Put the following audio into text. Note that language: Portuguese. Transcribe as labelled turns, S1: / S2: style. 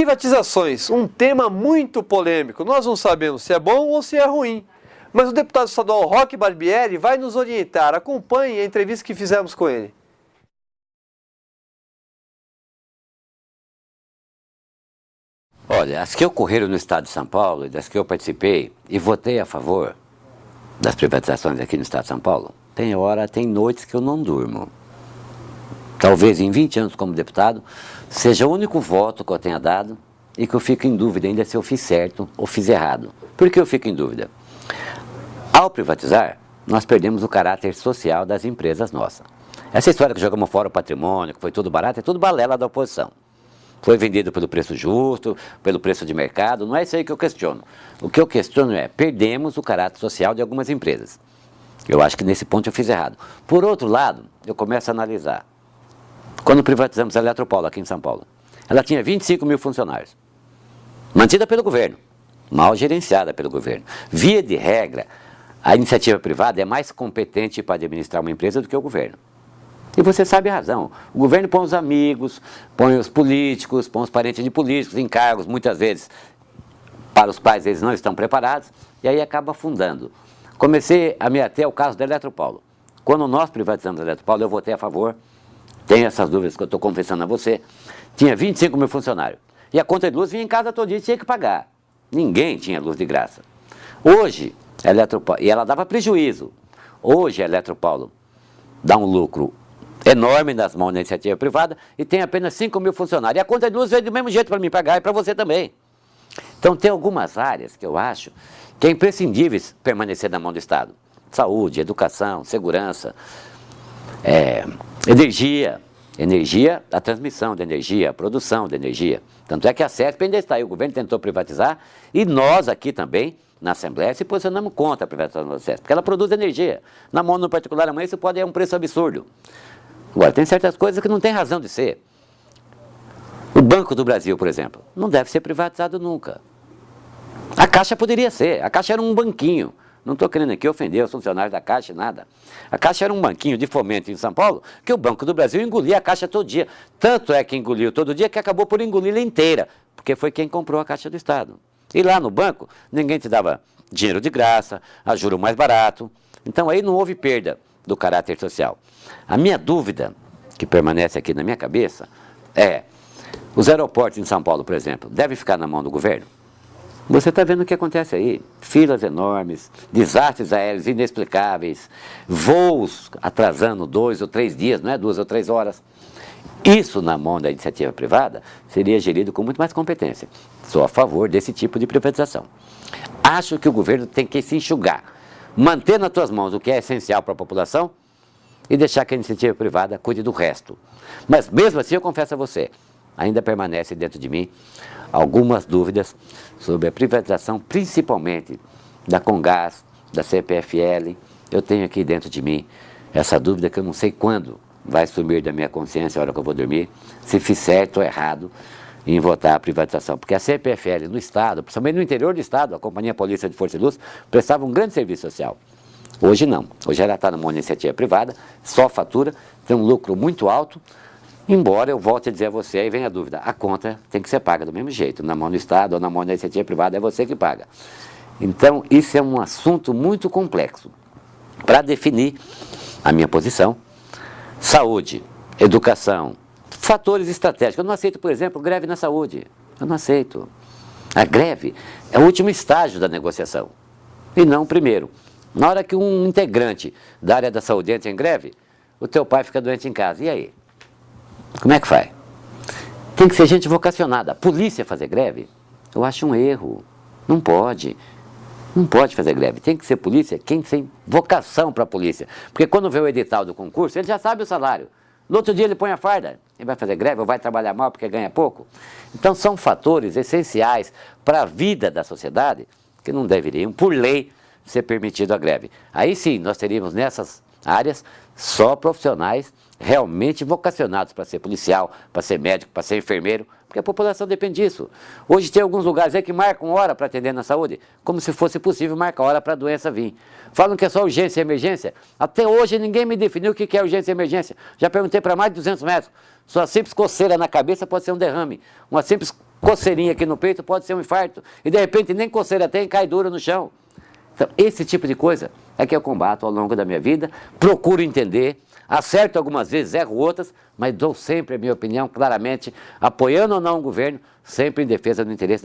S1: Privatizações, um tema muito polêmico. Nós não sabemos se é bom ou se é ruim. Mas o deputado estadual Roque Barbieri vai nos orientar. Acompanhe a entrevista que fizemos com ele.
S2: Olha, as que ocorreram no estado de São Paulo e das que eu participei e votei a favor das privatizações aqui no estado de São Paulo, tem noites que eu não durmo. Talvez em 20 anos como deputado, seja o único voto que eu tenha dado e que eu fico em dúvida ainda se eu fiz certo ou fiz errado. Por que eu fico em dúvida? Ao privatizar, nós perdemos o caráter social das empresas nossas. Essa história que jogamos fora o patrimônio, que foi tudo barato, é tudo balela da oposição. Foi vendido pelo preço justo, pelo preço de mercado, não é isso aí que eu questiono. O que eu questiono é, perdemos o caráter social de algumas empresas. Eu acho que nesse ponto eu fiz errado. Por outro lado, eu começo a analisar. Quando privatizamos a Eletropaulo aqui em São Paulo, ela tinha 25 mil funcionários, mantida pelo governo, mal gerenciada pelo governo. Via de regra, a iniciativa privada é mais competente para administrar uma empresa do que o governo. E você sabe a razão. O governo põe os amigos, põe os políticos, põe os parentes de políticos em cargos, muitas vezes, para os quais eles não estão preparados, e aí acaba afundando. Comecei a me ater ao caso da Eletropaulo. Quando nós privatizamos a Eletropaulo, eu votei a favor. Tem essas dúvidas que eu estou confessando a você. Tinha 25 mil funcionários. E a conta de luz vinha em casa todo dia e tinha que pagar. Ninguém tinha luz de graça. Hoje, a Eletropaulo, e ela dava prejuízo. Hoje, a Eletropaulo dá um lucro enorme nas mãos da iniciativa privada e tem apenas 5 mil funcionários. E a conta de luz veio do mesmo jeito para mim pagar e para você também. Então, tem algumas áreas que eu acho que é imprescindível permanecer na mão do Estado. Saúde, educação, segurança, energia, a transmissão de energia, a produção de energia. Tanto é que a CESP ainda está aí, o governo tentou privatizar e nós aqui também, na Assembleia, se posicionamos contra a privatização da CESP, porque ela produz energia. Na mão no particular, amanhã isso pode ir a um preço absurdo. Agora, tem certas coisas que não tem razão de ser. O Banco do Brasil, por exemplo, não deve ser privatizado nunca. A Caixa poderia ser, a Caixa era um banquinho. Não estou querendo aqui ofender os funcionários da Caixa, nada. A Caixa era um banquinho de fomento em São Paulo, que o Banco do Brasil engolia a Caixa todo dia. Tanto é que engoliu todo dia que acabou por engolir-la inteira, porque foi quem comprou a Caixa do Estado. E lá no banco, ninguém te dava dinheiro de graça, a juro mais barato. Então aí não houve perda do caráter social. A minha dúvida, que permanece aqui na minha cabeça, é: os aeroportos em São Paulo, por exemplo, devem ficar na mão do governo? Você está vendo o que acontece aí, filas enormes, desastres aéreos inexplicáveis, voos atrasando 2 ou 3 dias, não é 2 ou 3 horas. Isso na mão da iniciativa privada seria gerido com muito mais competência. Sou a favor desse tipo de privatização. Acho que o governo tem que se enxugar, manter nas suas mãos o que é essencial para a população e deixar que a iniciativa privada cuide do resto. Mas mesmo assim, eu confesso a você, ainda permanece dentro de mim algumas dúvidas sobre a privatização, principalmente da Comgás, da CPFL. Eu tenho aqui dentro de mim essa dúvida que eu não sei quando vai sumir da minha consciência a hora que eu vou dormir, se fiz certo ou errado em votar a privatização. Porque a CPFL no Estado, principalmente no interior do Estado, a Companhia Paulista de Força e Luz, prestava um grande serviço social. Hoje não. Hoje ela está numa iniciativa privada, só fatura, tem um lucro muito alto. Embora eu volte a dizer a você, aí vem a dúvida, a conta tem que ser paga do mesmo jeito, na mão do Estado ou na mão da iniciativa privada, é você que paga. Então, isso é um assunto muito complexo. Para definir a minha posição, saúde, educação, fatores estratégicos. Eu não aceito, por exemplo, greve na saúde. Eu não aceito. A greve é o último estágio da negociação, e não o primeiro. Na hora que um integrante da área da saúde entra em greve, o teu pai fica doente em casa, e aí? Como é que faz? Tem que ser gente vocacionada. A polícia fazer greve? Eu acho um erro. Não pode. Não pode fazer greve. Tem que ser polícia quem tem vocação para a polícia. Porque quando vê o edital do concurso, ele já sabe o salário. No outro dia ele põe a farda. Ele vai fazer greve ou vai trabalhar mal porque ganha pouco? Então são fatores essenciais para a vida da sociedade que não deveriam, por lei, ser permitido a greve. Aí sim, nós teríamos nessas áreas só profissionais realmente vocacionados para ser policial, para ser médico, para ser enfermeiro, porque a população depende disso. Hoje tem alguns lugares aí que marcam hora para atender na saúde, como se fosse possível marcar hora para a doença vir. Falam que é só urgência e emergência. Até hoje ninguém me definiu o que é urgência e emergência. Já perguntei para mais de 200 médicos. Só uma simples coceira na cabeça pode ser um derrame. Uma simples coceirinha aqui no peito pode ser um infarto. E de repente nem coceira tem, cai dura no chão. Então, esse tipo de coisa é que eu combato ao longo da minha vida, procuro entender, acerto algumas vezes, erro outras, mas dou sempre a minha opinião claramente, apoiando ou não o governo, sempre em defesa do interesse da